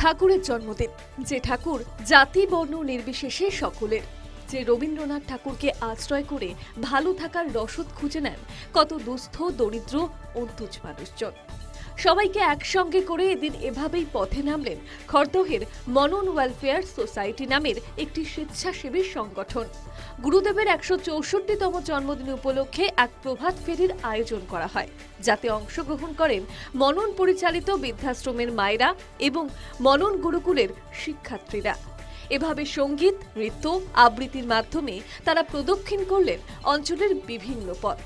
ঠাকুরের জন্মদিন, যে ঠাকুর জাতি বর্ণ নির্বিশেষে সকলের, যে রবীন্দ্রনাথ ঠাকুরকে আশ্রয় করে ভালো থাকার রসদ খুঁজে নেন কত দুস্থ দরিদ্র অন্তুজ মানুষজন। সবাইকে একসঙ্গে করে এদিন এভাবেই পথে নামলেন খড়দহের মনন ওয়েলফেয়ার সোসাইটি নামের একটি স্বেচ্ছাসেবী সংগঠন। গুরুদেবের ১৬৪তম জন্মদিন উপলক্ষে এক প্রভাত ফেরির আয়োজন করা হয়, যাতে অংশগ্রহণ করেন মনন পরিচালিত বৃদ্ধাশ্রমের মায়েরা এবং মনন গুরুকুলের শিক্ষার্থীরা। এভাবে সঙ্গীত, নৃত্য, আবৃত্তির মাধ্যমে তারা প্রদক্ষিণ করলেন অঞ্চলের বিভিন্ন পথ।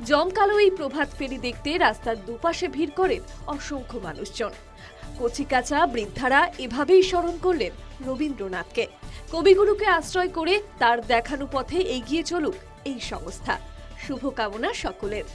জমকালো এই প্রভাত ফেরি দেখতে রাস্তার দুপাশে ভিড় করেন অসংখ্য মানুষজন। কচিকাঁচা বৃদ্ধারা এভাবেই স্মরণ করলেন রবীন্দ্রনাথকে। কবিগুরুকে আশ্রয় করে তার দেখানো পথে এগিয়ে চলুক এই সংস্থা। শুভকামনা সকলের।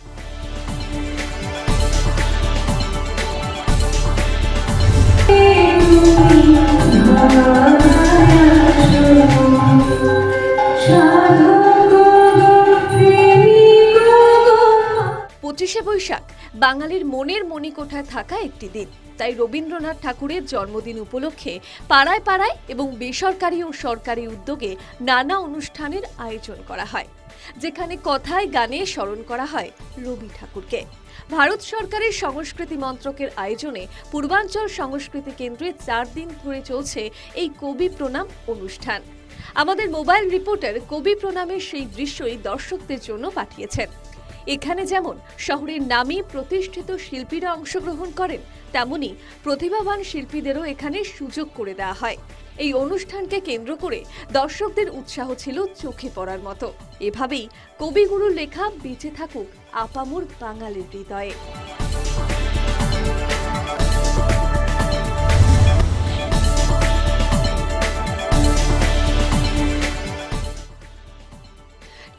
বৈশাখ বাঙালির মনের মণিকোঠায় থাকা একটি দিন, তাই রবীন্দ্রনাথ ঠাকুরের জন্মদিন উপলক্ষে পাড়ায় পাড়ায় এবং বেসরকারি ও সরকারি উদ্যোগে নানা অনুষ্ঠানের আয়োজন করা হয়, যেখানে কথায় গানে স্মরণ করা হয় রবি ঠাকুরকে। ভারত সরকারের সংস্কৃতি মন্ত্রকের আয়োজনে পূর্বাঞ্চল সংস্কৃতি কেন্দ্রে 4 দিন ধরে চলছে এই কবি প্রণাম অনুষ্ঠান। আমাদের মোবাইল রিপোর্টার কবি প্রণামের সেই দৃশ্যই দর্শকদের জন্য পাঠিয়েছেন। এখানে যেমন শহরের নামী প্রতিষ্ঠিত শিল্পীরা অংশগ্রহণ করেন, তেমনি প্রতিভাবান শিল্পীদেরও এখানে সুযোগ করে দেওয়া হয়। এই অনুষ্ঠানকে কেন্দ্র করে দর্শকদের উৎসাহ ছিল চোখে পড়ার মতো। এভাবেই কবিগুরুর লেখা বেঁচে থাকুক আপামর বাঙালির হৃদয়ে।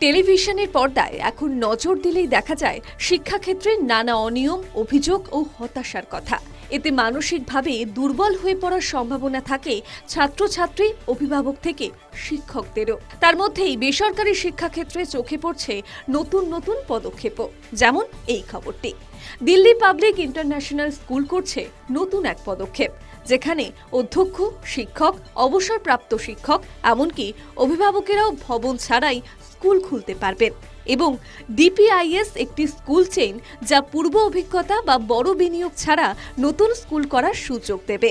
টেলিভিশনের পর্দায় এখন নজর দিলেই দেখা যায় শিক্ষাক্ষেত্রে নানা অনিয়ম, অভিযোগ ও হতাশার কথা। এতে মানসিকভাবে দুর্বল হয়ে পড়ার সম্ভাবনা থাকে ছাত্রছাত্রী, অভিভাবক থেকে শিক্ষকদেরও। তার মধ্যেই বেসরকারি শিক্ষাক্ষেত্রে চোখে পড়ছে নতুন নতুন পদক্ষেপও, যেমন এই খবরটি। দিল্লি পাবলিক ইন্টারন্যাশনাল স্কুল করছে নতুন এক পদক্ষেপ, যেখানে অধ্যক্ষ, শিক্ষক, অবসরপ্রাপ্ত শিক্ষক, এমনকি অভিভাবকেরাও ভবন ছাড়াই স্কুল খুলতে পারবেন। এবং ডিপিআইএস একটি স্কুল চেইন, যা পূর্ব অভিজ্ঞতা বা বড় বিনিয়োগ ছাড়া নতুন স্কুল করার সুযোগ দেবে।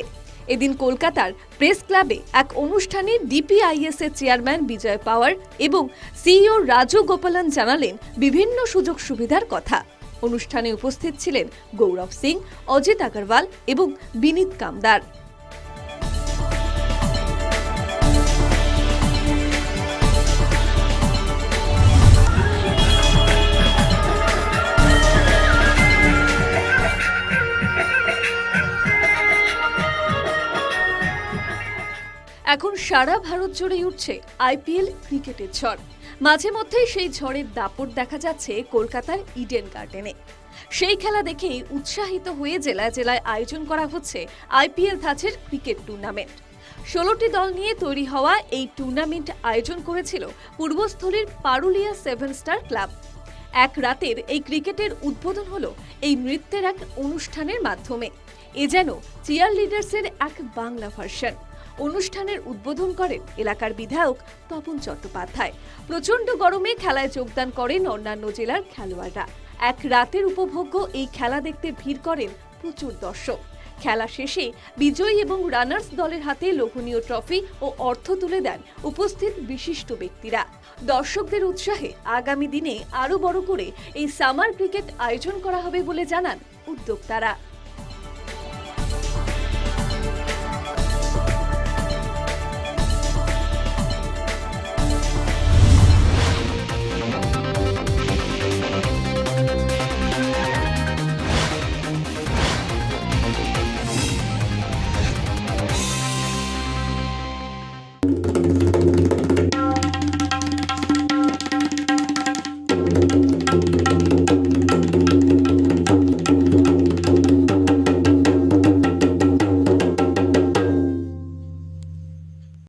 এদিন কলকাতার প্রেস ক্লাবে এক অনুষ্ঠানে ডিপিআইএস এর চেয়ারম্যান বিজয় পাওয়ার এবং সিইও রাজু গোপালন জানালেন বিভিন্ন সুযোগ সুবিধার কথা। অনুষ্ঠানে উপস্থিত ছিলেন গৌরব সিং, অজিত আগরওয়াল এবং বিনীত কামদার। এখন সারা ভারত জুড়ে উঠছে আইপিএল ক্রিকেটের ঝড়। মাঝে মধ্যেই সেই ঝড়ের দাপট দেখা যাচ্ছে কলকাতার ইডেন গার্ডেনে। সেই খেলা দেখেই উৎসাহিত হয়ে জেলায় জেলায় আয়োজন করা হচ্ছে আইপিএল ধাঁচের ক্রিকেট টুর্নামেন্ট। 16টি দল নিয়ে তৈরি হওয়া এই টুর্নামেন্ট আয়োজন করেছিল পূর্বস্থলীর পারুলিয়া 7 স্টার ক্লাব। এক রাতের এই ক্রিকেটের উদ্বোধন হলো এই নৃত্যের এক অনুষ্ঠানের মাধ্যমে। এ যেন চিয়ার লিডার্সের এক বাংলা ভার্সন। অনুষ্ঠানের উদ্বোধন করেন এলাকার বিধায়ক তপন চট্টোপাধ্যায়। প্রচন্ড গরমে খেলায় যোগদান করেন অন্যান্য জেলার খেলোয়াড়রা। এক রাতের উপভোগ্য এই খেলা দেখতে ভিড় করেন প্রচুর দর্শক। খেলা শেষে বিজয়ী এবং রানার্স দলের হাতে লোভনীয় ট্রফি ও অর্থ তুলে দেন উপস্থিত বিশিষ্ট ব্যক্তিরা। দর্শকদের উৎসাহে আগামী দিনে আরো বড় করে এই সামার ক্রিকেট আয়োজন করা হবে বলে জানান উদ্যোক্তারা।